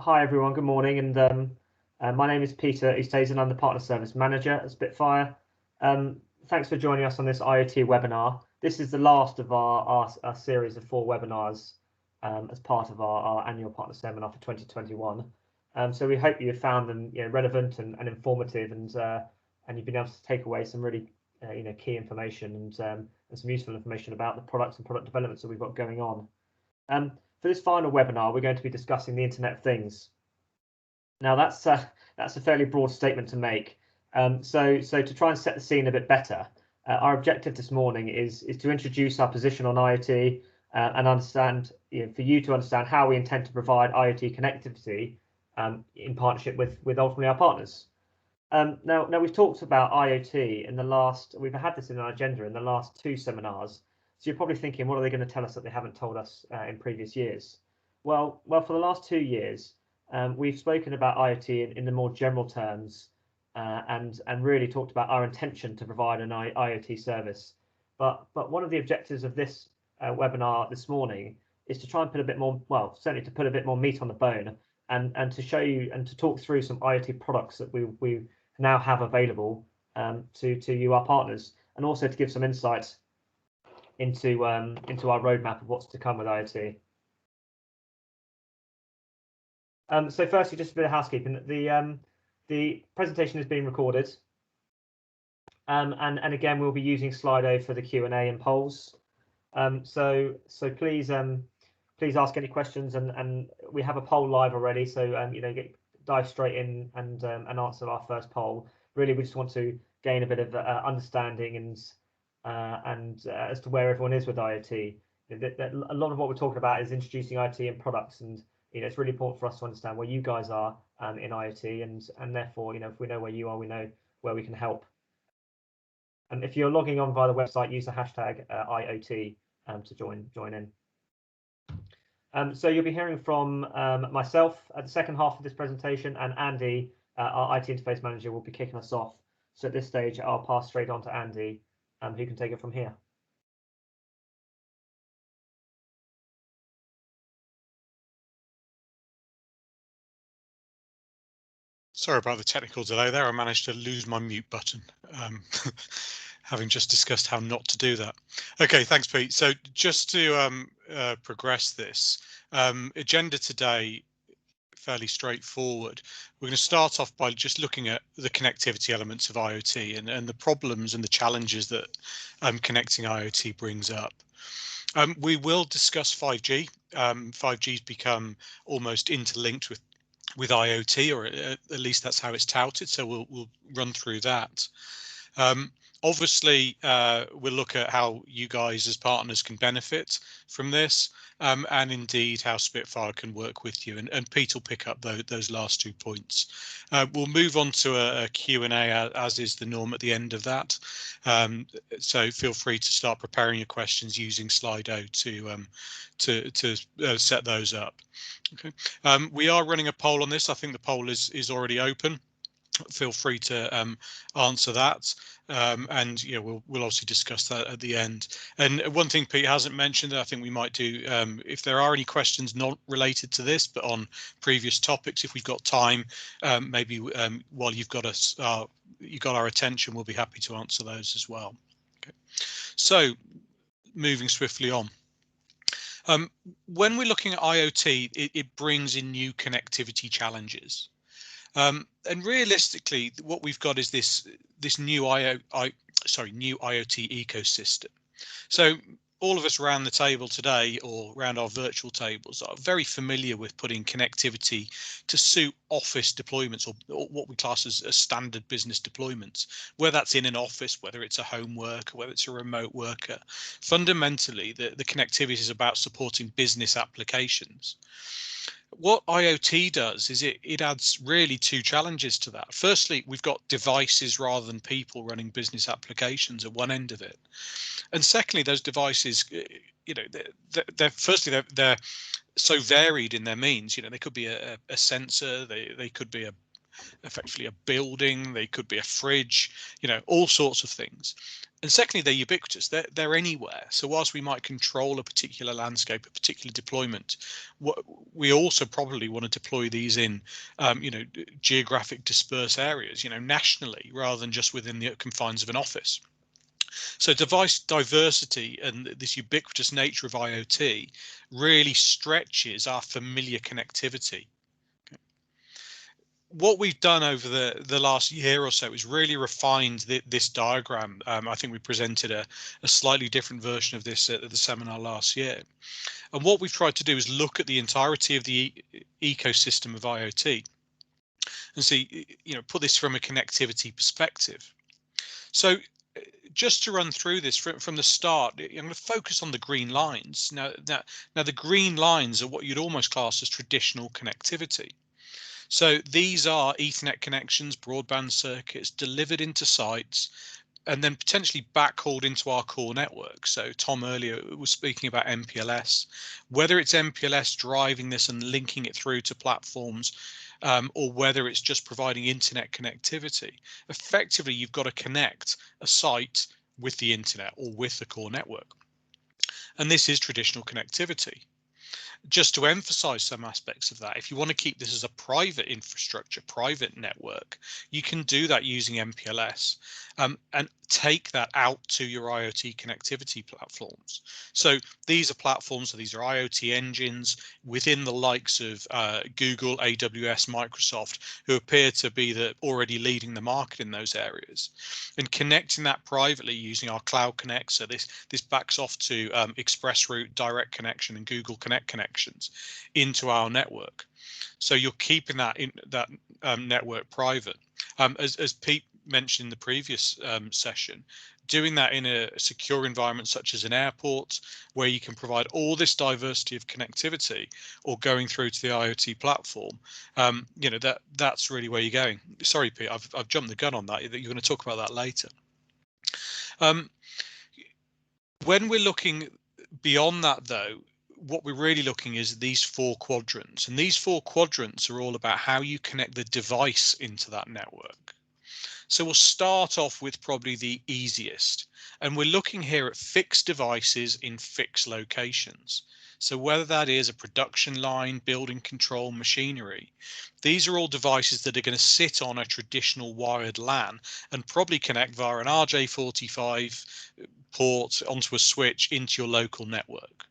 Hi everyone, good morning, and my name is Peter Easthazen, and I'm the Partner Service Manager at Spitfire. Thanks for joining us on this IoT webinar. This is the last of our series of 4 webinars as part of our annual Partner Seminar for 2021. So we hope you have found them relevant and informative, and you've been able to take away some really key information and some useful information about the products and product developments that we've got going on. For this final webinar, we're going to be discussing the Internet of Things. Now, that's a fairly broad statement to make. So to try and set the scene a bit better, our objective this morning is to introduce our position on IoT and understand, for you to understand how we intend to provide IoT connectivity in partnership with ultimately our partners. Now we've talked about IoT in the last. We've had this in our agenda in the last 2 seminars. So you're probably thinking, what are they going to tell us that they haven't told us in previous years? Well, for the last 2 years, we've spoken about IoT in the more general terms and really talked about our intention to provide an IoT service. But one of the objectives of this webinar this morning is to try and put a bit more, well, certainly to put a bit more meat on the bone and to show you and to talk through some IoT products that we now have available to you, our partners, and also to give some insights into our roadmap of what's to come with IoT. So firstly, just a bit of housekeeping. The presentation is being recorded, and again we'll be using Slido for the Q&A and polls. So please ask any questions, and we have a poll live already. So dive straight in and answer our first poll. Really, we just want to gain a bit of understanding and as to where everyone is with IoT. A lot of what we're talking about is introducing IoT and products, and it's really important for us to understand where you guys are in IoT, and therefore if we know where you are, we know where we can help. And if you're logging on via the website, use the hashtag IoT to join in. So you'll be hearing from myself at the second half of this presentation, and Andy, our IT Interface Manager, will be kicking us off. So at this stage, I'll pass straight on to Andy, who can take it from here. Sorry about the technical delay there. I managed to lose my mute button, having just discussed how not to do that. Okay, thanks, Pete. So just to progress this, agenda today, fairly straightforward. We're going to start off by just looking at the connectivity elements of IoT and the problems and the challenges that connecting IoT brings up. We will discuss 5G. 5G's become almost interlinked with IoT, or at least that's how it's touted. So we'll run through that. Obviously, we'll look at how you guys as partners can benefit from this, and indeed how Spitfire can work with you. And Pete will pick up those last 2 points. We'll move on to a Q&A as is the norm at the end of that. So feel free to start preparing your questions using Slido to set those up. Okay. We are running a poll on this. I think the poll is already open. Feel free to answer that, and we'll obviously discuss that at the end. And one thing Pete hasn't mentioned that I think we might do, if there are any questions not related to this but on previous topics, if we've got time, maybe while you've got our attention, we'll be happy to answer those as well. Okay. So moving swiftly on. When we're looking at IoT, it brings in new connectivity challenges. And realistically, what we've got is this new IoT ecosystem. So all of us around the table today, or around our virtual tables, are very familiar with putting connectivity to suit office deployments, or what we class as standard business deployments, whether that's in an office, whether it's a home worker, whether it's a remote worker. Fundamentally, the connectivity is about supporting business applications. What IoT does is it adds really 2 challenges to that. Firstly, we've got devices rather than people running business applications at one end of it. And secondly, those devices, they're so varied in their means. They could be a sensor, they could be effectively a building, they could be a fridge, all sorts of things. And secondly, they're ubiquitous. They're anywhere. So whilst we might control a particular landscape, a particular deployment, we also probably want to deploy these in, geographic dispersed areas, nationally, rather than just within the confines of an office. So device diversity and this ubiquitous nature of IoT really stretches our familiar connectivity. What we've done over the last year or so is really refined this diagram. I think we presented a slightly different version of this at the seminar last year. And what we've tried to do is look at the entirety of the ecosystem of IoT and see, put this from a connectivity perspective. So just to run through this from the start, I'm going to focus on the green lines. Now the green lines are what you'd almost class as traditional connectivity. So these are Ethernet connections, broadband circuits delivered into sites and then potentially backhauled into our core network. So Tom earlier was speaking about MPLS, whether it's MPLS driving this and linking it through to platforms, or whether it's just providing internet connectivity. Effectively, you've got to connect a site with the internet or with the core network. And this is traditional connectivity. Just to emphasize some aspects of that, if you want to keep this as a private infrastructure, private network, you can do that using MPLS, and take that out to your IoT connectivity platforms. So these are platforms, so these are IoT engines within the likes of Google, AWS, Microsoft, who appear to be already leading the market in those areas. And connecting that privately using our Cloud Connect, so this backs off to ExpressRoute, Direct Connection, and Google Connect connections into our network. So you're keeping that network private. As Pete mentioned in the previous session, doing that in a secure environment such as an airport, where you can provide all this diversity of connectivity, or going through to the IoT platform, that's really where you're going. Sorry, Pete, I've jumped the gun on that. You're going to talk about that later. When we're looking beyond that, though, what we're really looking is these 4 quadrants, and these 4 quadrants are all about how you connect the device into that network. So we'll start off with probably the easiest, and we're looking here at fixed devices in fixed locations. So whether that is a production line, building control, machinery, these are all devices that are going to sit on a traditional wired LAN and probably connect via an RJ45 port onto a switch into your local network.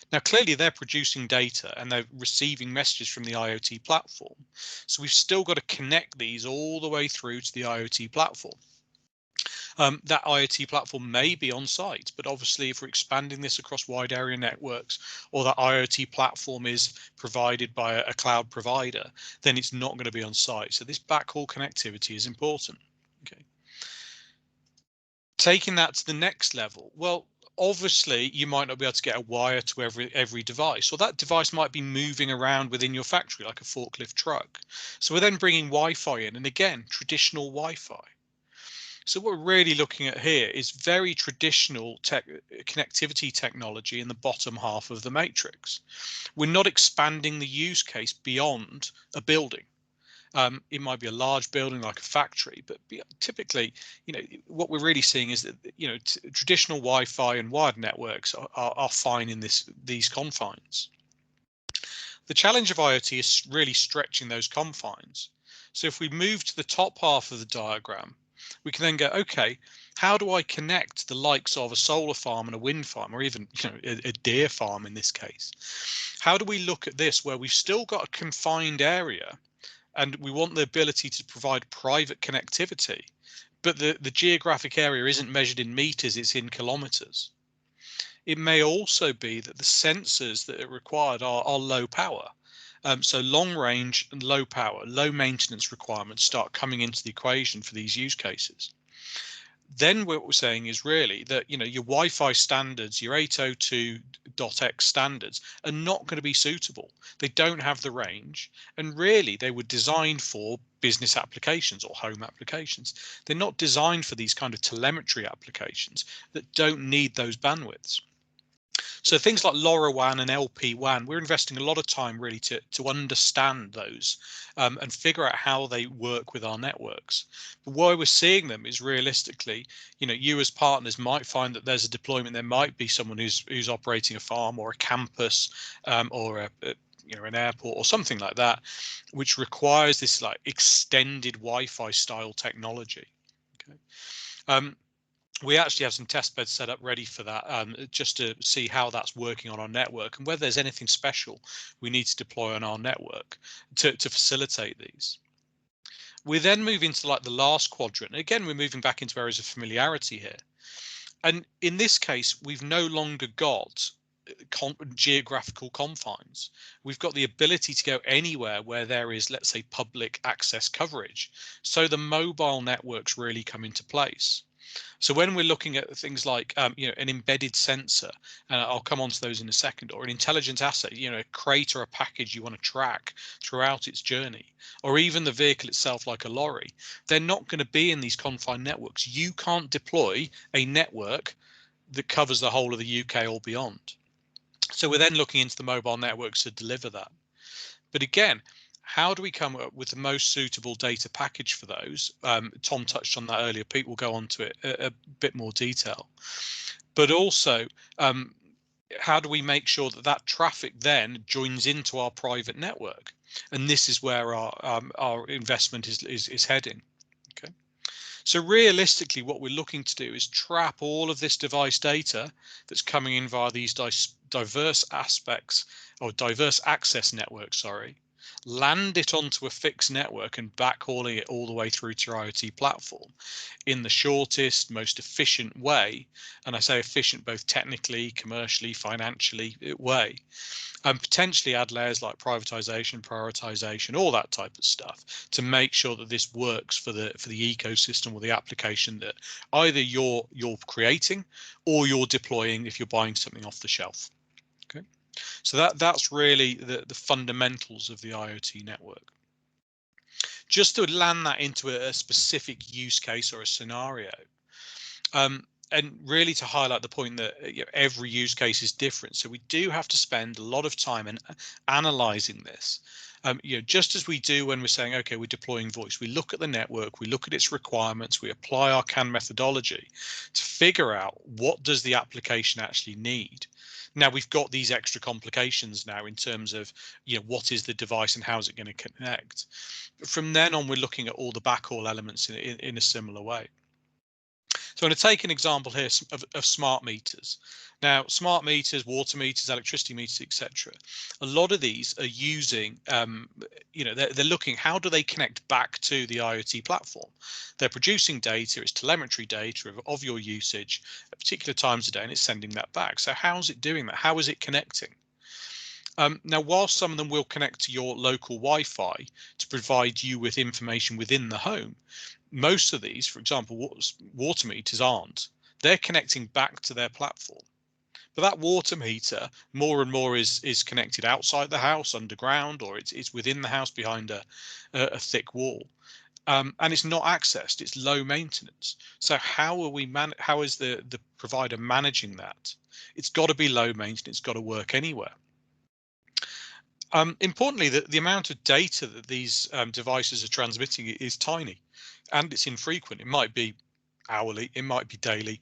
Now, clearly they're producing data and they're receiving messages from the IoT platform. So we've still got to connect these all the way through to the IoT platform. That IoT platform may be on site, but obviously if we're expanding this across wide area networks, or that IoT platform is provided by a cloud provider, then it's not going to be on site. So this backhaul connectivity is important. Okay. Taking that to the next level, well, obviously you might not be able to get a wire to every device, or that device might be moving around within your factory like a forklift truck. So we're then bringing Wi-Fi in, and again, traditional Wi-Fi. So what we're really looking at here is very traditional connectivity technology in the bottom half of the matrix. We're not expanding the use case beyond a building. It might be a large building like a factory, but typically, what we're really seeing is that, traditional Wi-Fi and wired networks are fine in these confines. The challenge of IoT is really stretching those confines. So if we move to the top half of the diagram, we can then go, okay, how do I connect the likes of a solar farm and a wind farm, or even a deer farm in this case? How do we look at this where we've still got a confined area, and we want the ability to provide private connectivity, but the geographic area isn't measured in meters, it's in kilometers? It may also be that the sensors that are required are low power. So long range and low power, low maintenance requirements start coming into the equation for these use cases. Then what we're saying is really that, your Wi-Fi standards, your 802.x standards are not going to be suitable. They don't have the range, and really they were designed for business applications or home applications. They're not designed for these kind of telemetry applications that don't need those bandwidths. So things like LoRaWAN and LPWAN, we're investing a lot of time really to understand those and figure out how they work with our networks. But why we're seeing them is realistically, you as partners might find that there's a deployment. There might be someone who's operating a farm or a campus or an airport or something like that, which requires this like extended Wi-Fi style technology. Okay. We actually have some test beds set up ready for that, just to see how that's working on our network and whether there's anything special we need to deploy on our network to facilitate these. We then move into like the last quadrant. Again, we're moving back into areas of familiarity here. And in this case, we've no longer got geographical confines. We've got the ability to go anywhere where there is, let's say, public access coverage. So the mobile networks really come into place. So when we're looking at things like, an embedded sensor, and I'll come on to those in a second, or an intelligent asset, a crate or a package you want to track throughout its journey, or even the vehicle itself like a lorry, they're not going to be in these confined networks. You can't deploy a network that covers the whole of the UK or beyond. So we're then looking into the mobile networks to deliver that. But again, how do we come up with the most suitable data package for those? Tom touched on that earlier. Pete will go on to it a bit more detail. But also, how do we make sure that that traffic then joins into our private network? And this is where our investment is heading. Okay. So realistically, what we're looking to do is trap all of this device data that's coming in via these diverse access networks, land it onto a fixed network and backhauling it all the way through to your IoT platform in the shortest, most efficient way. And I say efficient both technically, commercially, financially way. And potentially add layers like privatization, prioritization, all that type of stuff to make sure that this works for the ecosystem or the application that either you're creating or you're deploying if you're buying something off the shelf. Okay. So that's really the fundamentals of the IoT network. Just to land that into a specific use case or a scenario, and really to highlight the point that every use case is different. So we do have to spend a lot of time in analyzing this. Just as we do when we're saying, okay, we're deploying voice, we look at the network, we look at its requirements, we apply our CAN methodology to figure out what does the application actually need. Now we've got these extra complications now in terms of, what is the device and how is it going to connect. But from then on, we're looking at all the backhaul elements in a similar way. So I'm going to take an example here of smart meters. Now, smart meters, water meters, electricity meters, etc. A lot of these are using, they're looking, how do they connect back to the IoT platform? They're producing data, it's telemetry data of your usage at particular times a day, and it's sending that back. So how's it doing that? How is it connecting? Now, while some of them will connect to your local Wi-Fi to provide you with information within the home, most of these, for example, water meters aren't. They're connecting back to their platform. But that water meter more and more is connected outside the house, underground, or it's within the house behind a thick wall. And it's not accessed, it's low maintenance. So how is the provider managing that? It's got to be low maintenance, it's got to work anywhere. Importantly, the amount of data that these devices are transmitting is tiny. And it's infrequent. It might be hourly, it might be daily.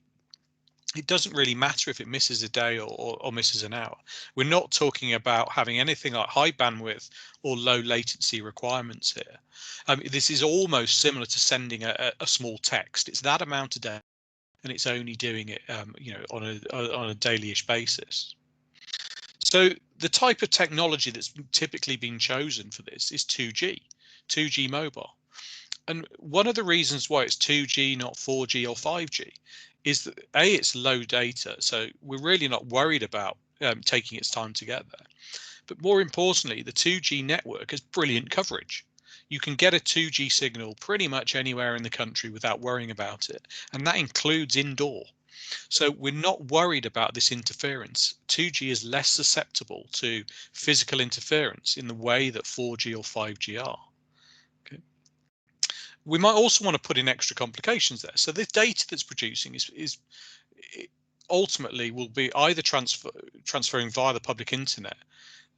It doesn't really matter if it misses a day or misses an hour. We're not talking about having anything like high bandwidth or low latency requirements here. This is almost similar to sending a small text. It's that amount of data, and it's only doing it, on a daily-ish basis. So the type of technology that's typically been chosen for this is 2G mobile. And one of the reasons why it's 2G, not 4G or 5G, is that it's low data. So we're really not worried about taking its time to get there. But more importantly, the 2G network has brilliant coverage. You can get a 2G signal pretty much anywhere in the country without worrying about it. And that includes indoor. So we're not worried about this interference. 2G is less susceptible to physical interference in the way that 4G or 5G are. We might also want to put in extra complications there. So the data that's producing is ultimately will be either transferring via the public internet.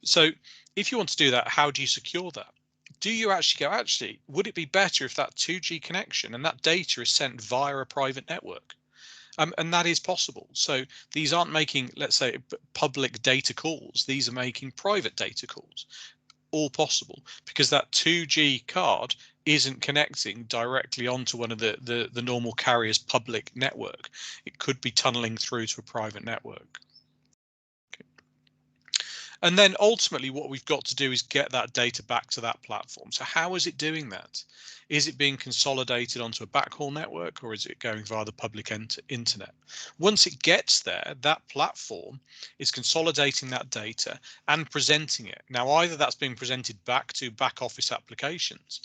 So if you want to do that, how do you secure that? Do you actually go, actually, would it be better if that 2G connection and that data is sent via a private network? And that is possible. So these aren't making, let's say, public data calls. These are making private data calls. All possible because that 2G card isn't connecting directly onto one of the normal carrier's public network. It could be tunneling through to a private network. And then ultimately what we've got to do is get that data back to that platform. So how is it doing that? Is it being consolidated onto a backhaul network, or is it going via the public internet? Once it gets there, that platform is consolidating that data and presenting it. Now, either that's being presented back to back office applications,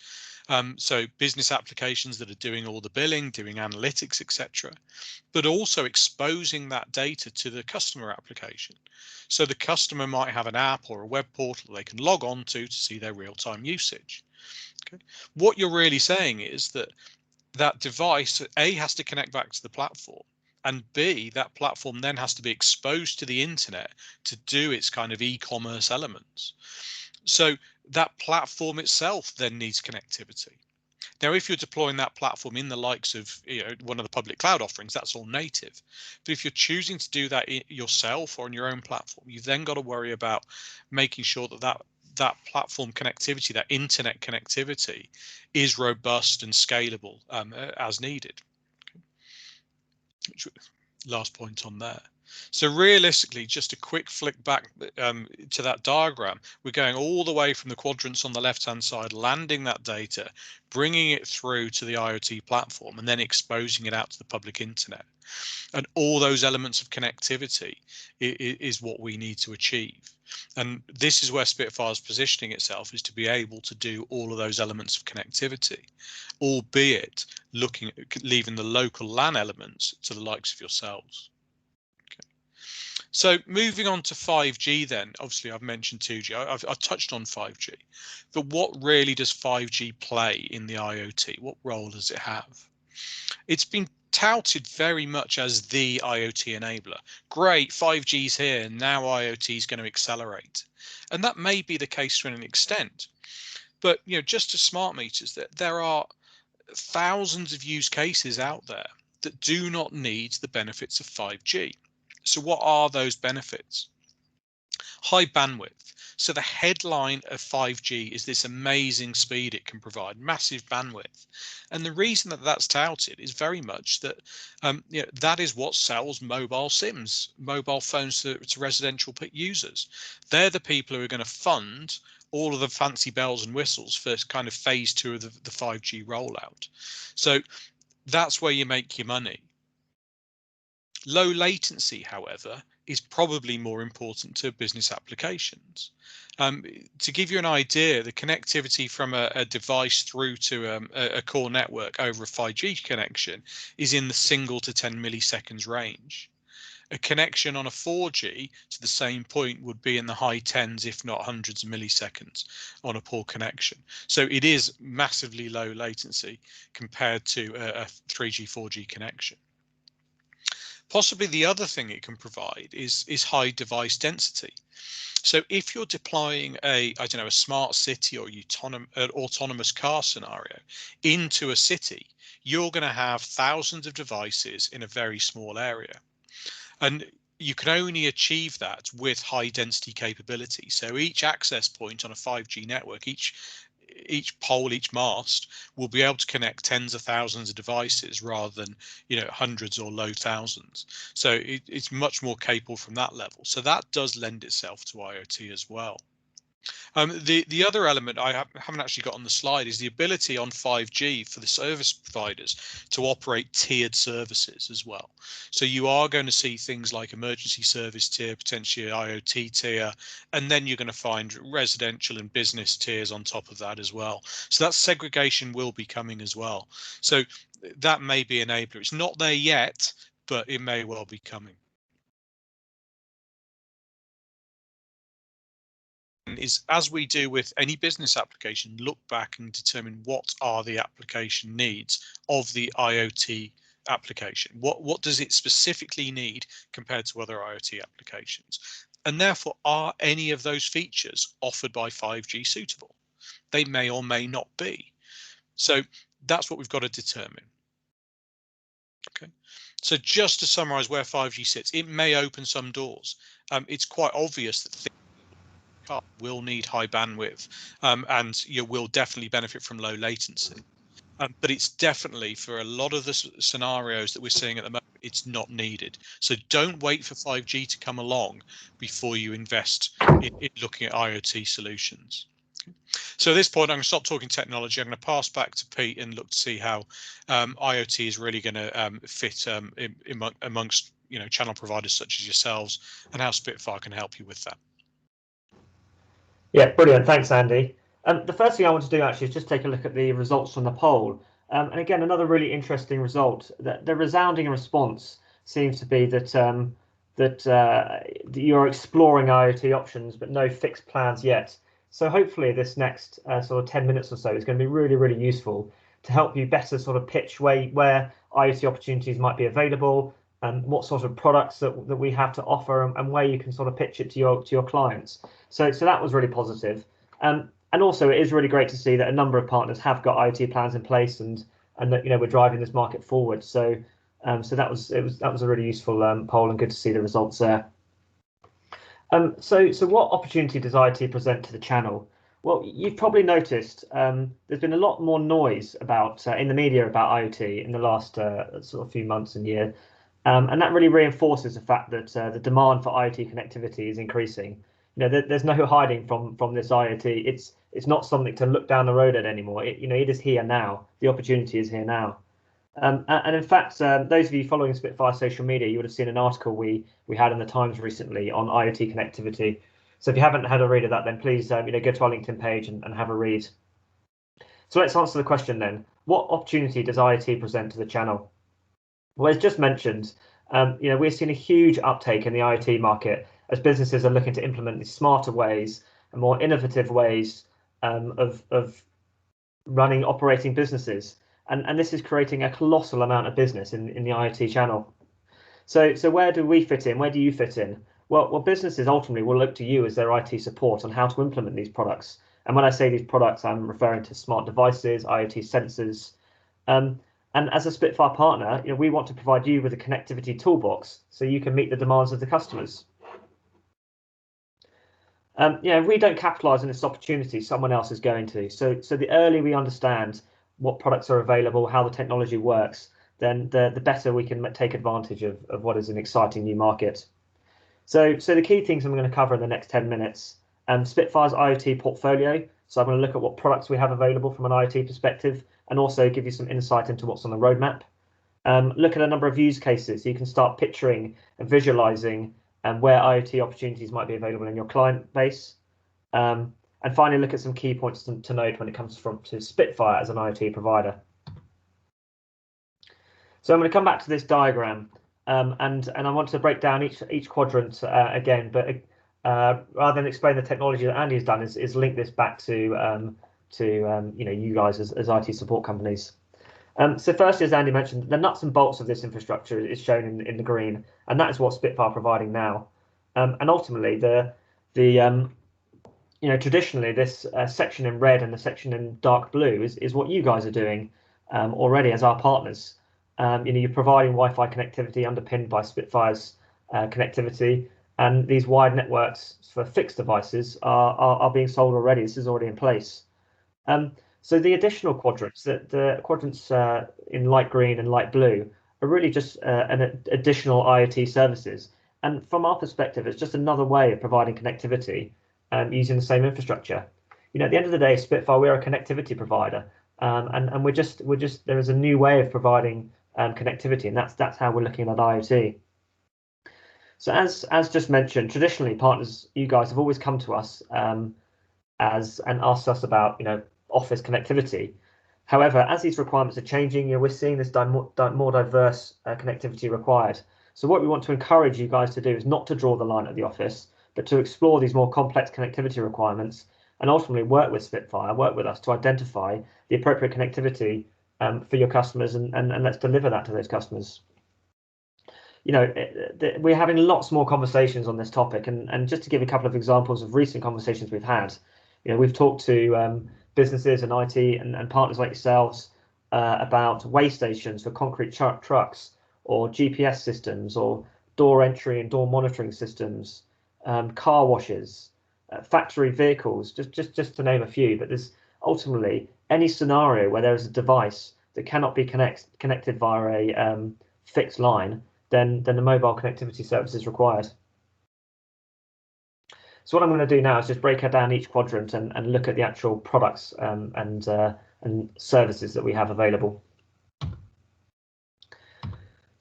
so business applications that are doing all the billing, doing analytics, etc., but also exposing that data to the customer application. So the customer might have an app or a web portal they can log on to see their real-time usage. Okay. What you're really saying is that that device, A, has to connect back to the platform, and B, that platform then has to be exposed to the internet to do its kind of e-commerce elements. So that platform itself then needs connectivity. Now, if you're deploying that platform in the likes of one of the public cloud offerings, that's all native. But if you're choosing to do that yourself or on your own platform, you've then got to worry about making sure that that platform connectivity, that internet connectivity, is robust and scalable as needed. Last point on there. So realistically, just a quick flick back to that diagram, we're going all the way from the quadrants on the left hand side, landing that data, bringing it through to the IoT platform, and then exposing it out to the public internet. And all those elements of connectivity is what we need to achieve. And this is where Spitfire is positioning itself, is to be able to do all of those elements of connectivity, albeit leaving the local LAN elements to the likes of yourselves. Okay. So moving on to 5G then, obviously I've mentioned 2G, I've touched on 5G, but what really does 5G play in the IoT? What role does it have? It's been touted very much as the IoT enabler. Great, 5G's here, now IoT is going to accelerate. And that may be the case to an extent. But just as smart meters, there are thousands of use cases out there that do not need the benefits of 5G. So what are those benefits? High bandwidth. So the headline of 5G is this amazing speed it can provide, massive bandwidth. And the reason that that's touted is very much that that is what sells mobile SIMs, mobile phones to residential users. They're the people who are going to fund all of the fancy bells and whistles for kind of phase 2 of the 5G rollout. So that's where you make your money. Low latency, however, is probably more important to business applications. To give you an idea, the connectivity from a device through to a core network over a 5G connection is in the single to 10 milliseconds range. A connection on a 4G to the same point would be in the high tens, if not hundreds of milliseconds on a poor connection. So it is massively low latency compared to a 3G, 4G connection. Possibly the other thing it can provide is high device density. So if you're deploying a smart city or an autonomous car scenario into a city, you're going to have thousands of devices in a very small area. And you can only achieve that with high density capability. So each access point on a 5G network, each pole, each mast will be able to connect tens of thousands of devices rather than hundreds or low thousands. So it's much more capable from that level. So that does lend itself to IoT as well. The other element I haven't actually got on the slide is the ability on 5G for the service providers to operate tiered services as well. So you are going to see things like emergency service tier, potentially IoT tier, and then you're going to find residential and business tiers on top of that as well. So that segregation will be coming as well. So that may be an enabler. It's not there yet, but it may well be coming. Is, as we do with any business application, look back and determine what are the application needs of the IoT application? What does it specifically need compared to other IoT applications? And therefore, are any of those features offered by 5G suitable? They may or may not be. So that's what we've got to determine. Okay. So just to summarize where 5G sits, it may open some doors. It's quite obvious that will need high bandwidth, and you will definitely benefit from low latency. But it's definitely, for a lot of the scenarios that we're seeing at the moment, it's not needed. So don't wait for 5G to come along before you invest in looking at IoT solutions. So at this point, I'm going to stop talking technology. I'm going to pass back to Pete and look to see how IoT is really going to fit amongst channel providers such as yourselves, and how Spitfire can help you with that. Yeah, brilliant. Thanks, Andy. The first thing I want to do actually is just take a look at the results from the poll. And again, another really interesting result. That the resounding response seems to be that you're exploring IoT options, but no fixed plans yet. So hopefully this next sort of 10 minutes or so is going to be really, really useful to help you better sort of pitch where IoT opportunities might be available, and what sort of products that we have to offer, and where you can sort of pitch it to your clients. So that was really positive. And also it is really great to see that a number of partners have got IoT plans in place, and that we're driving this market forward. So that was a really useful poll, and good to see the results there. So what opportunity does IoT present to the channel? Well, you've probably noticed there's been a lot more noise about in the media about IoT in the last sort of few months and year, and that really reinforces the fact that the demand for IoT connectivity is increasing. There's no hiding from this IoT. It's not something to look down the road at anymore. It is here now. The opportunity is here now. And in fact, those of you following Spitfire social media, you would have seen an article we had in the Times recently on IoT connectivity. So if you haven't had a read of that, then please go to our LinkedIn page and have a read. So let's answer the question then. What opportunity does IoT present to the channel? Well, as just mentioned, we're seeing a huge uptake in the IoT market as businesses are looking to implement these smarter ways and more innovative ways of operating businesses. And this is creating a colossal amount of business in the IoT channel. So where do we fit in? Where do you fit in? Well, businesses ultimately will look to you as their IT support on how to implement these products. And when I say these products, I'm referring to smart devices, IoT sensors. And as a Spitfire partner, we want to provide you with a connectivity toolbox so you can meet the demands of the customers. If we don't capitalize on this opportunity, someone else is going to. So the earlier we understand what products are available, how the technology works, then the better we can take advantage of what is an exciting new market. So the key things I'm going to cover in the next 10 minutes, Spitfire's IoT portfolio. So I'm going to look at what products we have available from an IoT perspective, and also give you some insight into what's on the roadmap. Look at a number of use cases so you can start picturing and visualizing where IoT opportunities might be available in your client base. And finally, look at some key points to note when it comes to Spitfire as an IoT provider. So I'm going to come back to this diagram, and I want to break down each quadrant again, but rather than explain the technology that Andy's done, is link this back to you guys as IT support companies. So firstly, as Andy mentioned, the nuts and bolts of this infrastructure is shown in the green, and that is what Spitfire are providing now. And ultimately, traditionally this section in red and the section in dark blue is what you guys are doing already as our partners. You're providing Wi-Fi connectivity underpinned by Spitfire's connectivity, and these wide networks for fixed devices are being sold already. This is already in place. So the additional quadrants, the quadrants in light green and light blue, are really just an additional IoT services. And from our perspective, it's just another way of providing connectivity using the same infrastructure. At the end of the day, Spitfire, we're a connectivity provider, and we're just there is a new way of providing connectivity, and that's how we're looking at IoT. So as just mentioned, traditionally partners, you guys have always come to us and asked us about office connectivity. However, as these requirements are changing, we're seeing this more diverse connectivity required. So what we want to encourage you guys to do is not to draw the line at the office, but to explore these more complex connectivity requirements and ultimately work with Spitfire, work with us to identify the appropriate connectivity for your customers, and let's deliver that to those customers. We're having lots more conversations on this topic, and just to give a couple of examples of recent conversations we've had, we've talked to businesses and IT and partners like yourselves about weigh stations for concrete trucks, or GPS systems, or door entry and door monitoring systems, car washes, factory vehicles, just to name a few. But there's ultimately any scenario where there is a device that cannot be connected via a fixed line, then the mobile connectivity service is required. So what I'm going to do now is just break down each quadrant and look at the actual products and services that we have available.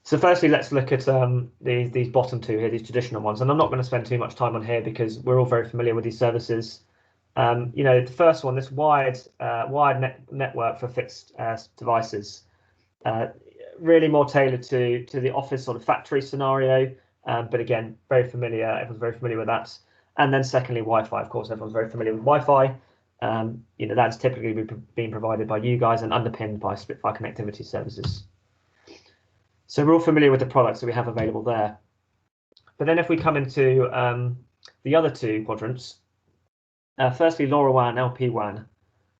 So firstly, let's look at these bottom two here, these traditional ones. And I'm not going to spend too much time on here because we're all very familiar with these services. The first one, this wired network for fixed devices, really more tailored to the office sort of factory scenario. But again, very familiar. Everyone's very familiar with that. And then secondly, Wi-Fi. Of course, everyone's very familiar with Wi-Fi. That's typically being provided by you guys and underpinned by Spitfire connectivity services. So we're all familiar with the products that we have available there. But then if we come into the other two quadrants, firstly, LoRaWAN, LPWAN.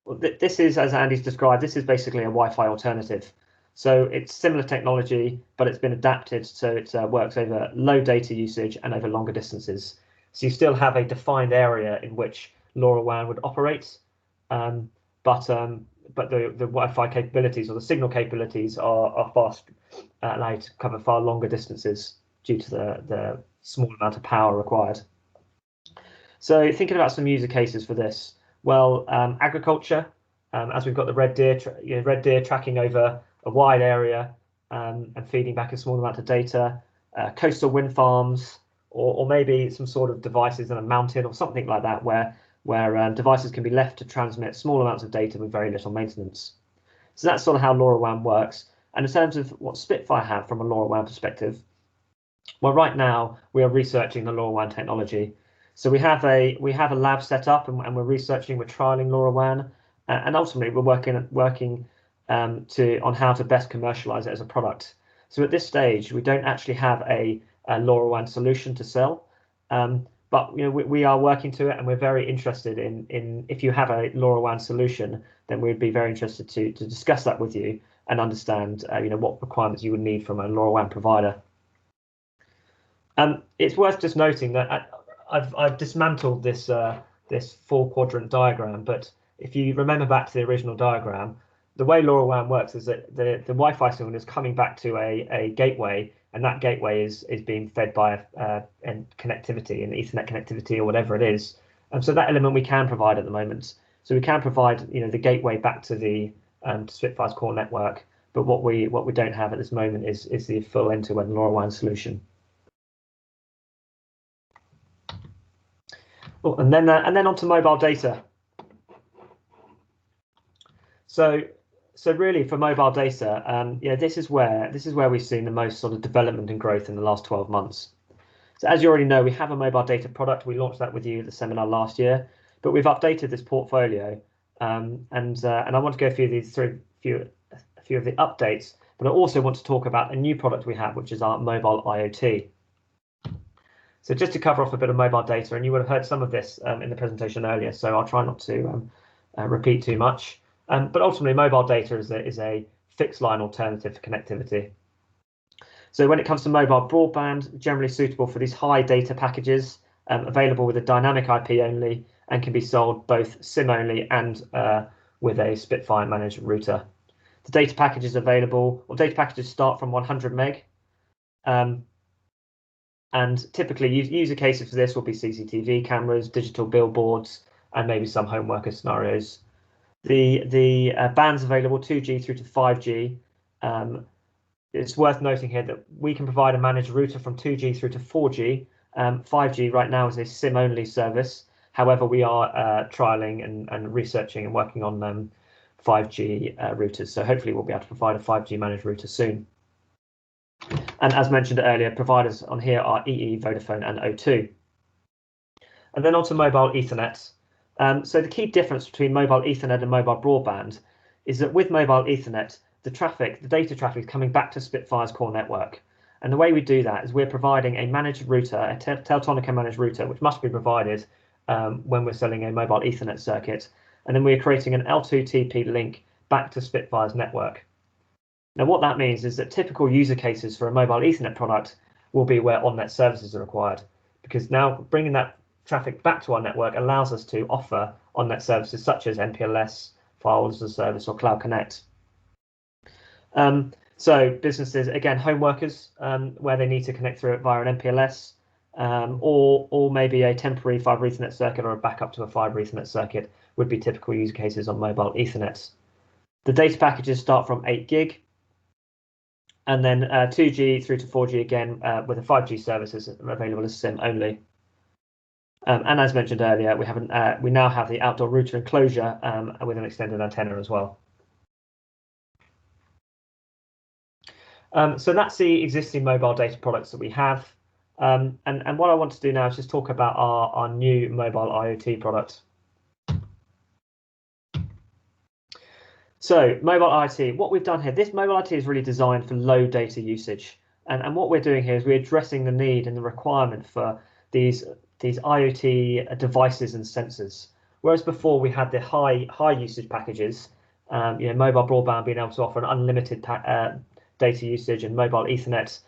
Well, this is, as Andy's described, this is basically a Wi-Fi alternative. So it's similar technology, but it's been adapted so it works over low data usage and over longer distances. So you still have a defined area in which LoRaWAN would operate, but the Wi-Fi capabilities or the signal capabilities are fast, allowed to cover far longer distances due to the small amount of power required. So thinking about some user cases for this, well, agriculture, as we've got the red deer tracking over a wide area and feeding back a small amount of data, coastal wind farms, or maybe some sort of devices in a mountain or something like that, where devices can be left to transmit small amounts of data with very little maintenance. So that's sort of how LoRaWAN works. And in terms of what Spitfire have from a LoRaWAN perspective, well, right now we are researching the LoRaWAN technology. So we have a lab set up, and we're researching, we're trialing LoRaWAN, and ultimately we're working on how to best commercialize it as a product. So at this stage, we don't actually have a LoRaWAN solution to sell, but we are working to it, and we're very interested in if you have a LoRaWAN solution, then we'd be very interested to discuss that with you and understand what requirements you would need from a LoRaWAN provider. It's worth just noting that I've dismantled this 4-quadrant diagram, but if you remember back to the original diagram, the way LoRaWAN works is that the Wi-Fi signal is coming back to a gateway, and that gateway is being fed by connectivity, and Ethernet connectivity or whatever it is. And so that element we can provide at the moment. So we can provide the gateway back to the Spitfire's core network, but what we don't have at this moment is the full end-to-end LoRaWAN solution. Oh, and then onto mobile data. So really for mobile data, this is where we've seen the most sort of development and growth in the last 12 months. So as you already know, we have a mobile data product. We launched that with you at the seminar last year, but we've updated this portfolio, and I want to go through a few of the updates, but I also want to talk about a new product we have, which is our mobile IoT. So just to cover off a bit of mobile data, and you would have heard some of this in the presentation earlier, so I'll try not to repeat too much. But ultimately, mobile data is a fixed line alternative to connectivity. So when it comes to mobile broadband, generally suitable for these high data packages, available with a dynamic IP only, and can be sold both SIM only and with a Spitfire managed router. The data packages available, or data packages start from 100 meg. And typically user cases for this will be CCTV cameras, digital billboards, and maybe some home worker scenarios. The bands available, 2G through to 5G. It's worth noting here that we can provide a managed router from 2G through to 4G. 5G right now is a SIM-only service. However, we are trialing and researching and working on 5G routers. So hopefully we'll be able to provide a 5G managed router soon. And as mentioned earlier, providers on here are EE, Vodafone, and O2. And then onto mobile Ethernet. So the key difference between mobile Ethernet and mobile broadband is that with mobile Ethernet, the data traffic is coming back to Spitfire's core network. And the way we do that is we're providing a managed router, a Teltonica managed router, which must be provided when we're selling a mobile Ethernet circuit. And then we're creating an L2TP link back to Spitfire's network. Now, what that means is that typical user cases for a mobile Ethernet product will be where OnNet services are required, because now bringing that traffic back to our network allows us to offer OnNet services such as MPLS, Files as a Service, or Cloud Connect. So businesses, again, home workers, where they need to connect through it via an MPLS, or maybe a temporary fiber Ethernet circuit or a backup to a fiber Ethernet circuit would be typical use cases on mobile Ethernet. The data packages start from 8 gig, and then 2G through to 4G again with a 5G services available as SIM only. And as mentioned earlier, we now have the outdoor router enclosure with an extended antenna as well. So that's the existing mobile data products that we have. And what I want to do now is just talk about our new mobile IoT product. So mobile IoT, what we've done here, this mobile IoT is really designed for low data usage. And what we're doing here is we're addressing the need and the requirement for these IoT devices and sensors. Whereas before we had the high usage packages, mobile broadband being able to offer an unlimited data usage, and mobile Ethernet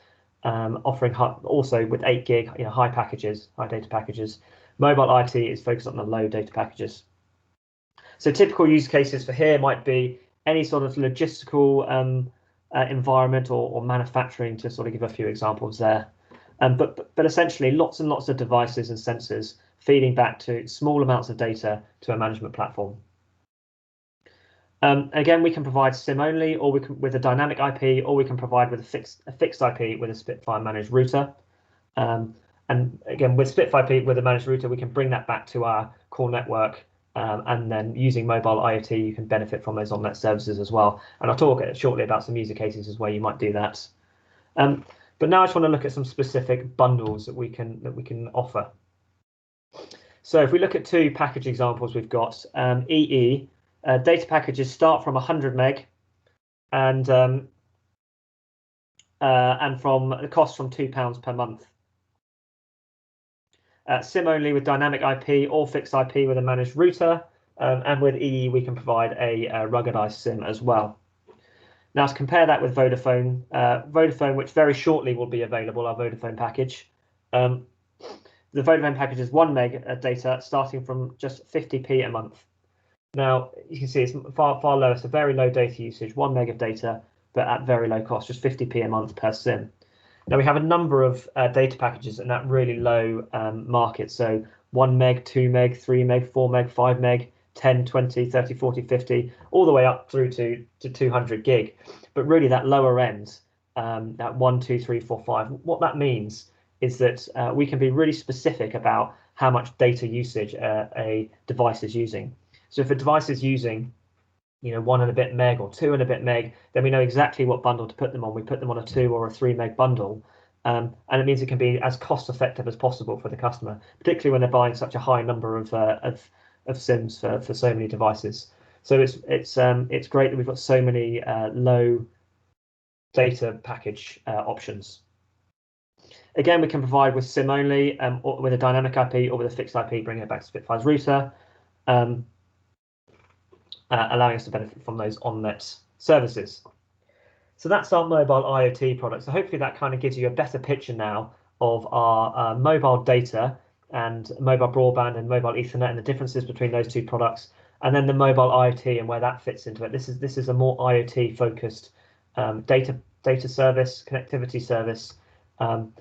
offering also with 8 gig high data packages. Mobile IoT is focused on the low data packages. So typical use cases for here might be any sort of logistical environment or manufacturing, to sort of give a few examples there. But essentially lots and lots of devices and sensors feeding back to small amounts of data to a management platform. Again, we can provide SIM only, or we can with a dynamic IP, or we can provide with a fixed IP with a Spitfire managed router. And again, with Spitfire IP with a managed router, we can bring that back to our core network. And then using mobile IoT, you can benefit from those OnNet services as well. And I'll talk shortly about some user cases as where you might do that. But now I just want to look at some specific bundles that we can offer. So if we look at two package examples, we've got EE. Data packages start from 100 meg and from the cost from £2 per month. SIM only with dynamic IP or fixed IP with a managed router, and with EE we can provide a ruggedized SIM as well. Now to compare that with Vodafone, which very shortly will be available, our Vodafone package. The Vodafone package is 1 meg data starting from just 50p a month. Now you can see it's far lower, it's a very low data usage, 1 meg of data, but at very low cost, just 50p a month per SIM. Now we have a number of data packages in that really low market. So 1 meg, 2 meg, 3 meg, 4 meg, 5 meg, 10, 20, 30, 40, 50, all the way up through to 200 gig. But really that lower end, that 1, 2, 3, 4, 5, what that means is that we can be really specific about how much data usage a device is using. So if a device is using 1 and a bit meg or 2 and a bit meg, then we know exactly what bundle to put them on. We put them on a 2 or a 3 meg bundle, and it means it can be as cost effective as possible for the customer, particularly when they're buying such a high number of SIMs for so many devices. So it's great that we've got so many low data package options. Again, we can provide with SIM only, or with a dynamic IP or with a fixed IP, bringing it back to Spitfire's router. Allowing us to benefit from those OnNet services. So that's our mobile IoT product. So hopefully that kind of gives you a better picture now of our mobile data and mobile broadband and mobile Ethernet and the differences between those two products, and then the mobile IoT and where that fits into it. This is a more IoT focused data service, connectivity service, and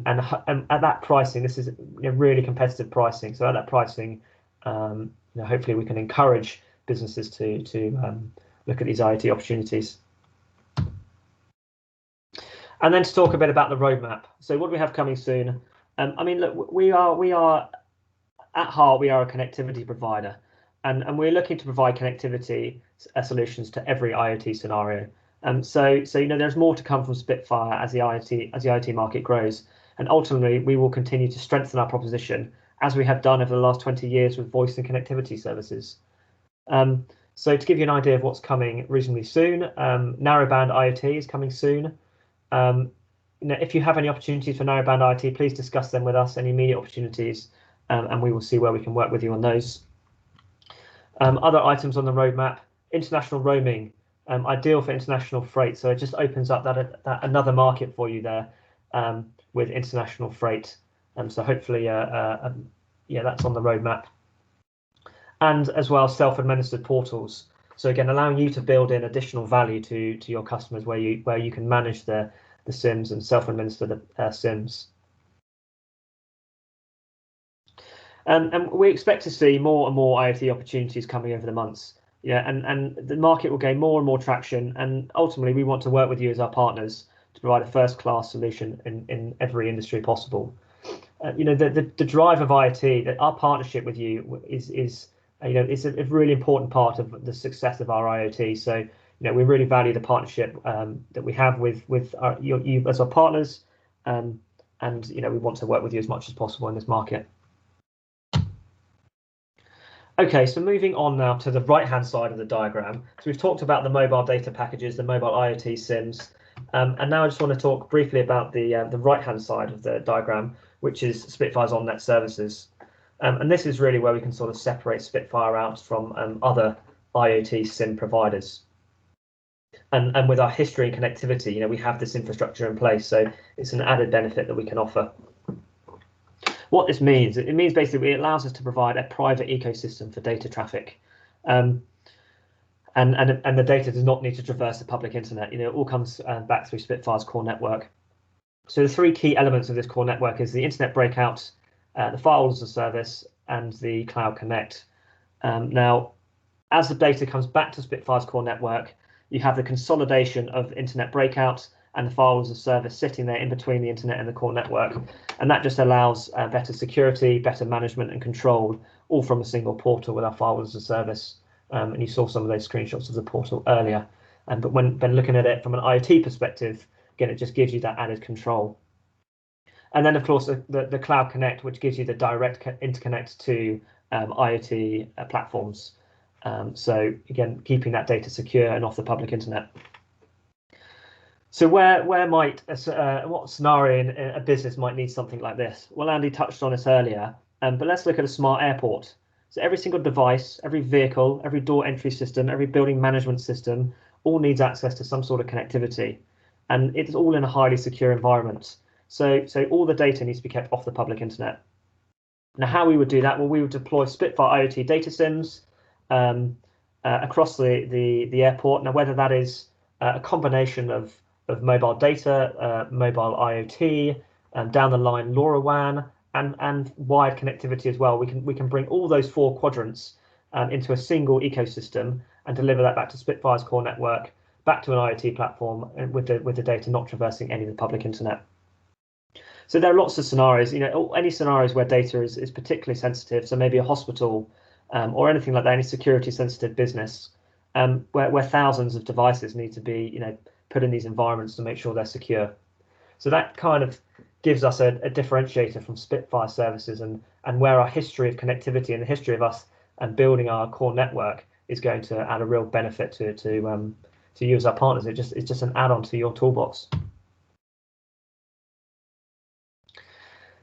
at that pricing, this is really competitive pricing. So at that pricing, hopefully we can encourage businesses to look at these IoT opportunities. And then to talk a bit about the roadmap. So what do we have coming soon? I mean, look, we are at heart, we are a connectivity provider, and we're looking to provide connectivity solutions to every IoT scenario. So there's more to come from Spitfire as the IoT market grows, and ultimately we will continue to strengthen our proposition as we have done over the last 20 years with voice and connectivity services. So to give you an idea of what's coming reasonably soon, narrowband IoT is coming soon. If you have any opportunities for narrowband IoT, please discuss them with us, any immediate opportunities, and we will see where we can work with you on those. Other items on the roadmap, international roaming, ideal for international freight. So it just opens up that another market for you there with international freight. So hopefully, yeah, that's on the roadmap. And as well, self-administered portals. So again, allowing you to build in additional value to your customers where you can manage the SIMs and self-administer the SIMs. And we expect to see more and more IoT opportunities coming over the months. Yeah, and the market will gain more and more traction. And ultimately, we want to work with you as our partners to provide a first-class solution in every industry possible. The drive of IoT, that our partnership with you is it's a really important part of the success of our IoT. So we really value the partnership that we have with you as our partners, and we want to work with you as much as possible in this market. Okay, so moving on now to the right-hand side of the diagram. So we've talked about the mobile data packages, the mobile IoT SIMs, and now I just want to talk briefly about the right-hand side of the diagram, which is Spitfire's OnNet services. And this is really where we can sort of separate Spitfire out from other IoT SIM providers. And with our history and connectivity, we have this infrastructure in place, so it's an added benefit that we can offer. What this means, it means basically it allows us to provide a private ecosystem for data traffic. And the data does not need to traverse the public internet. It all comes back through Spitfire's core network. So the three key elements of this core network is the internet breakout, the firewall as a service, and the Cloud Connect. Now, as the data comes back to Spitfire's core network, you have the consolidation of internet breakout and the firewall as a service sitting there in between the internet and the core network. And that just allows better security, better management and control, all from a single portal with our firewall as a service. And you saw some of those screenshots of the portal earlier. But when looking at it from an IoT perspective, again, it just gives you that added control. And then, of course, the Cloud Connect, which gives you the direct interconnect to IoT platforms. So again, keeping that data secure and off the public internet. So where might what scenario in a business might need something like this? Well, Andy touched on this earlier, but let's look at a smart airport. So every single device, every vehicle, every door entry system, every building management system, all needs access to some sort of connectivity, and it's all in a highly secure environment. So all the data needs to be kept off the public internet. Now, how we would do that? Well, we would deploy Spitfire IoT data SIMs across the airport. Now, whether that is a combination of mobile data, mobile IoT, down the line LoRaWAN, and wired connectivity as well. We can bring all those four quadrants into a single ecosystem and deliver that back to Spitfire's core network, back to an IoT platform, with the data not traversing any of the public internet. So there are lots of scenarios. Any scenarios where data is particularly sensitive. So maybe a hospital or anything like that, any security sensitive business, where thousands of devices need to be put in these environments to make sure they're secure. So that kind of gives us a differentiator from Spitfire services, and where our history of connectivity and the history of us and building our core network is going to add a real benefit to you as our partners. It's just an add-on to your toolbox.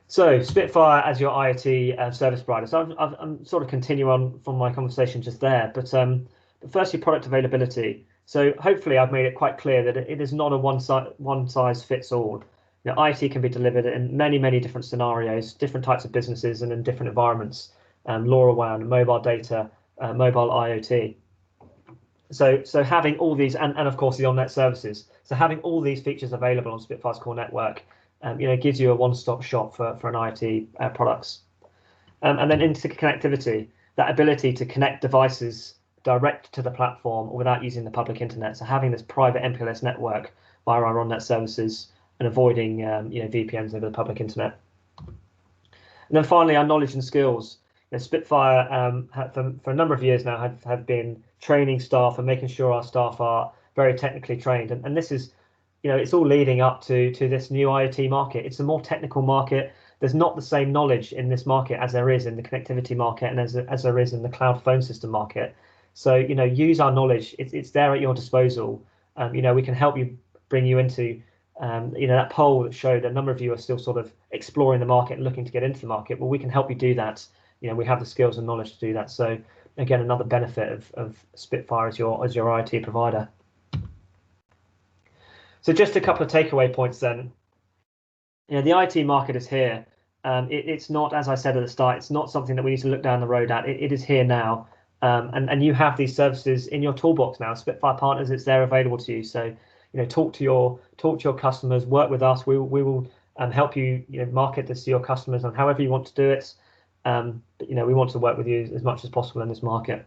So Spitfire as your IoT service provider. So I'm sort of continuing on from my conversation just there, but firstly, product availability. So hopefully I've made it quite clear that it is not a one size fits all. IoT can be delivered in many different scenarios, different types of businesses, and in different environments. LoRaWAN, mobile data, mobile IoT. So having all these, and of course the OnNet services. So having all these features available on Spitfire's core network, gives you a one-stop shop for an IoT products. And then interconnectivity, that ability to connect devices direct to the platform without using the public internet. So having this private MPLS network via our OnNet services and avoiding VPNs over the public internet. And then finally, our knowledge and skills. Spitfire for a number of years now have been training staff and making sure our staff are very technically trained. And this is, it's all leading up to this new IoT market. It's a more technical market. There's not the same knowledge in this market as there is in the connectivity market and as there is in the cloud phone system market. So, use our knowledge. It's there at your disposal. We can help you, bring you into, that poll that showed a number of you are still sort of exploring the market and looking to get into the market. Well, we can help you do that. We have the skills and knowledge to do that. So again, another benefit of Spitfire as your IoT provider. So just a couple of takeaway points then. The IoT market is here. It's not, as I said at the start, it's not something that we need to look down the road at. It is here now. And you have these services in your toolbox now. Spitfire Partners, it's there available to you. So, talk to your customers, work with us. We will help you, market this to your customers and however you want to do it. But, we want to work with you as much as possible in this market.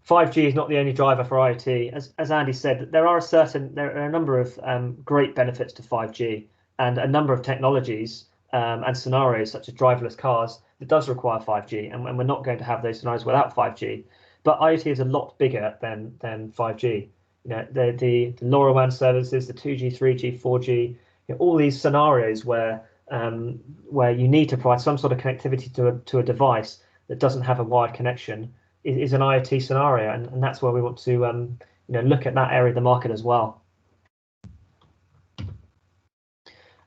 5G is not the only driver for IoT. As Andy said, there are a number of great benefits to 5G and a number of technologies and scenarios such as driverless cars that does require 5G, and we're not going to have those scenarios without 5G. But IoT is a lot bigger than 5G. The LoRaWAN services, the 2G, 3G, 4G, all these scenarios where you need to provide some sort of connectivity to a device that doesn't have a wired connection is an IoT scenario, and that's where we want to look at that area of the market as well.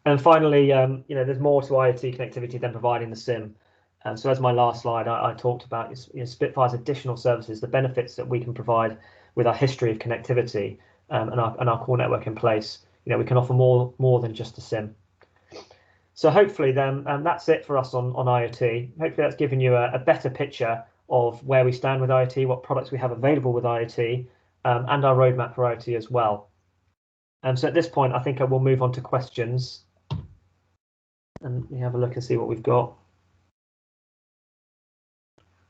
And finally, there's more to IoT connectivity than providing the SIM. So as my last slide, I talked about Spitfire's additional services, the benefits that we can provide with our history of connectivity and our core network in place. We can offer more than just a SIM. So hopefully then, that's it for us on IoT. Hopefully that's given you a better picture of where we stand with IoT, what products we have available with IoT, and our roadmap for IoT as well. So at this point, I think I will move on to questions. And we have a look and see what we've got.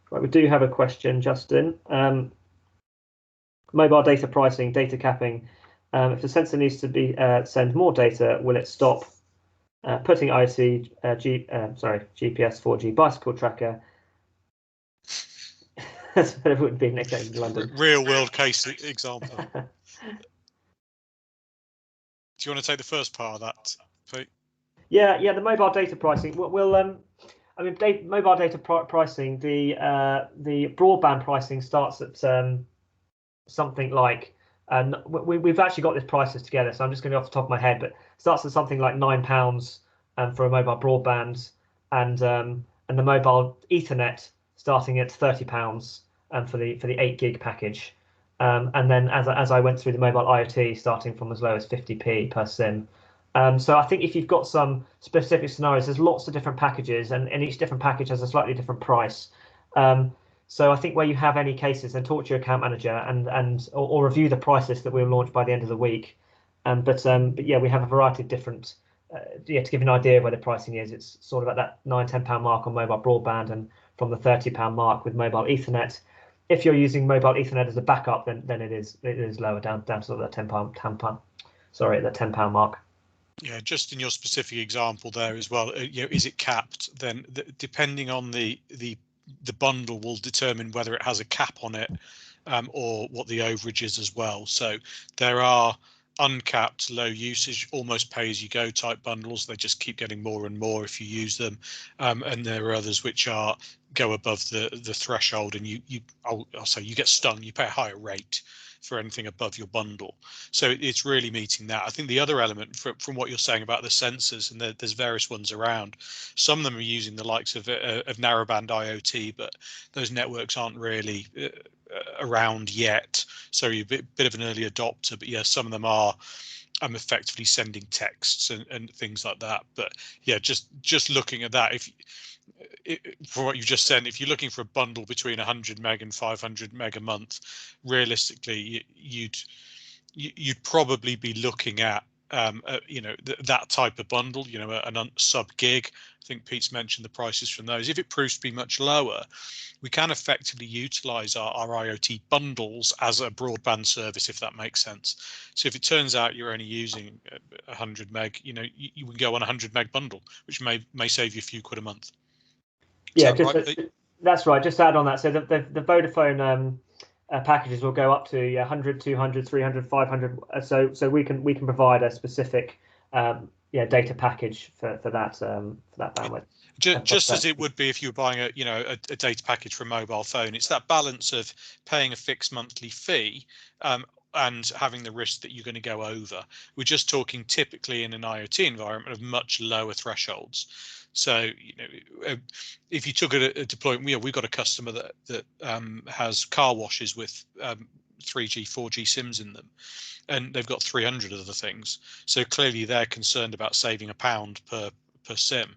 Right, we do have a question, Justin. Mobile data pricing, data capping. If the sensor needs to send more data, will it stop putting IoT, GPS 4G bicycle tracker? That's what it would be next day in London. Real world case example. Do you want to take the first part of that, Pete? Yeah, the mobile data pricing. Mobile data pricing. The broadband pricing starts at something like, we've actually got this prices together, so I'm just going to off the top of my head, but starts at something like £9 for a mobile broadband, and the mobile Ethernet starting at £30 for the 8 gig package, and then as I went through the mobile IoT, starting from as low as 50p per SIM. So I think if you've got some specific scenarios, there's lots of different packages, and each different package has a slightly different price. So I think where you have any cases, then talk to your account manager or review the price list that we'll launch by the end of the week. But yeah, we have a variety of different. To give you an idea of where the pricing is, it's sort of at that £9-10 mark on mobile broadband, and from the £30 mark with mobile Ethernet. If you're using mobile Ethernet as a backup, then it is lower down to sort of the £10 mark. Yeah, just in your specific example there as well, is it capped? Then depending on the bundle will determine whether it has a cap on it or what the overage is as well. So there are uncapped, low usage, almost pay as you go type bundles. They just keep getting more and more if you use them, and there are others which go above the threshold, and I'll say you get stung. You pay a higher rate for anything above your bundle. So it's really meeting that. I think the other element from what you're saying about the sensors, and there's various ones around, some of them are using the likes of narrowband IoT, but those networks aren't really around yet. So you're a bit of an early adopter, but yeah, some of them are effectively sending texts and things like that. But yeah, just looking at that, for what you just said, if you're looking for a bundle between 100 meg and 500 meg a month, realistically, you'd probably be looking at that type of bundle, an sub gig. I think Pete's mentioned the prices from those. If it proves to be much lower, we can effectively utilize our IoT bundles as a broadband service, if that makes sense. So if it turns out you're only using 100 meg, you can go on a 100 meg bundle, which may save you a few quid a month. Yeah, that's right. Just to add on that, so the Vodafone packages will go up to 100, 200, 300, 500. So we can provide a specific data package for that bandwidth. Just as it would be if you were buying a data package for a mobile phone. It's that balance of paying a fixed monthly fee and having the risk that you're going to go over. We're just talking typically in an IoT environment of much lower thresholds. So if you took a deployment, we've got a customer that has car washes with 3G, 4G SIMs in them, and they've got 300 of the things. So clearly they're concerned about saving £1 per SIM.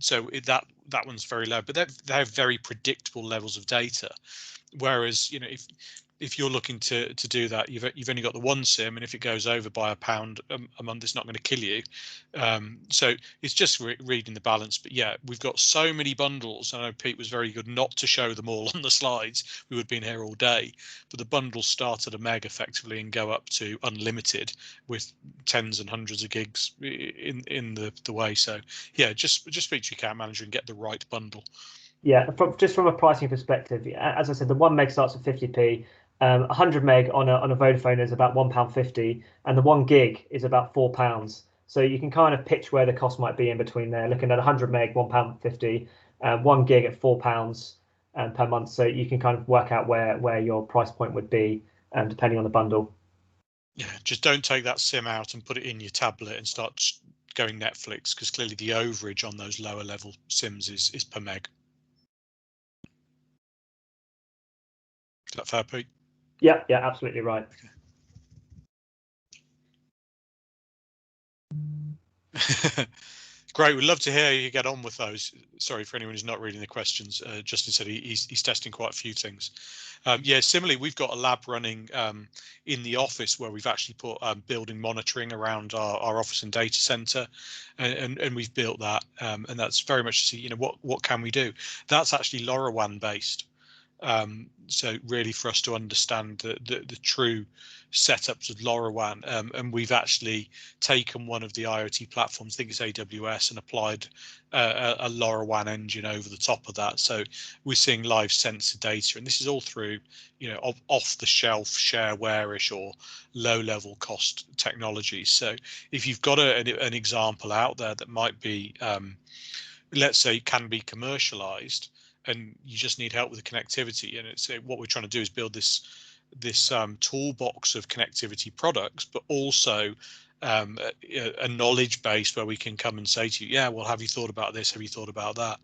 So that one's very low, but they have very predictable levels of data. Whereas if you're looking to do that, you've only got the one SIM, and if it goes over by £1 a month, it's not going to kill you. So it's just reading the balance. But yeah, we've got so many bundles. I know Pete was very good not to show them all on the slides. We would have been here all day. But the bundles start at a meg effectively and go up to unlimited with tens and hundreds of gigs in the way. So yeah, just speak to your account manager and get the right bundle. Yeah, just from a pricing perspective, as I said, the 1 meg starts at 50p. 100 meg on a Vodafone is about £1.50, and the 1 gig is about £4. So you can kind of pitch where the cost might be in between there. Looking at 100 meg, £1.50, 1 gig at £4 per month. So you can kind of work out where your price point would be, depending on the bundle. Yeah, just don't take that SIM out and put it in your tablet and start going Netflix, because clearly the overage on those lower level SIMs is per meg. Is that fair, Pete? Yeah, absolutely right. Okay. Great. We'd love to hear you get on with those. Sorry for anyone who's not reading the questions. Justin said he's testing quite a few things. Yeah, similarly, we've got a lab running in the office where we've actually put building monitoring around our office and data center, and we've built that, and that's very much to see, what can we do. That's actually LoRaWAN based. So really for us to understand the true setups of LoRaWAN, and we've actually taken one of the IoT platforms, I think it's AWS, and applied a LoRaWAN engine over the top of that. So we're seeing live sensor data, and this is all through off the shelf shareware-ish or low level cost technologies. So if you've got an example out there that might be let's say can be commercialized, and you just need help with the connectivity, and it's what we're trying to do is build this toolbox of connectivity products, but also a knowledge base where we can come and say to you, yeah, well, have you thought about this? Have you thought about that?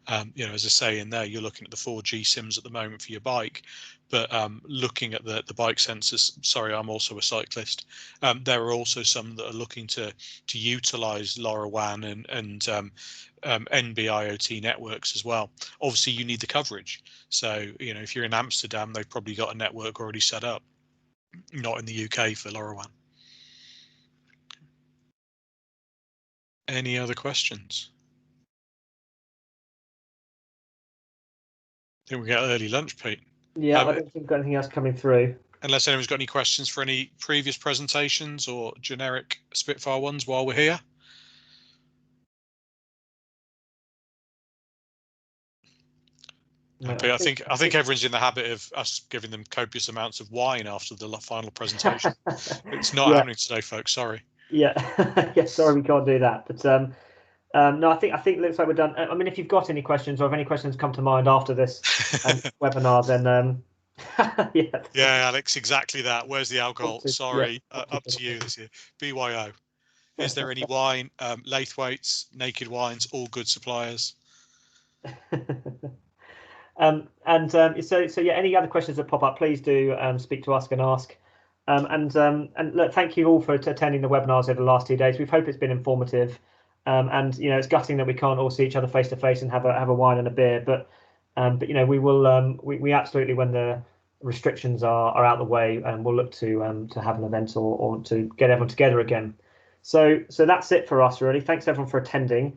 As I say in there, you're looking at the 4G SIMs at the moment for your bike, but looking at the bike sensors, sorry, I'm also a cyclist. There are also some that are looking to utilize LoRaWAN and NB-IoT networks as well. Obviously, you need the coverage. So, if you're in Amsterdam, they've probably got a network already set up. Not in the UK for LoRaWAN. Any other questions? I think we get early lunch, Pete. Yeah, I don't think we've got anything else coming through. Unless anyone's got any questions for any previous presentations or generic Spitfire ones while we're here. No, I think everyone's in the habit of us giving them copious amounts of wine after the final presentation. It's not happening today, folks. Sorry. Yeah, yeah. Sorry, we can't do that. But no, I think it looks like we're done. I mean, if you've got any questions, or if any questions come to mind after this webinar, then yeah, Alex, exactly that. Where's the alcohol? Sorry, up to you this year. BYO. Is there any wine? Laithwaites, Naked Wines, all good suppliers. So yeah, any other questions that pop up, please do speak to Ask and Ask. And look, thank you all for attending the webinars over the last 2 days. We hope it's been informative. And it's gutting that we can't all see each other face to face and have a wine and a beer. But we will we absolutely, when the restrictions are out the way, and we'll look to have an event or to get everyone together again. So that's it for us, really. Thanks everyone for attending.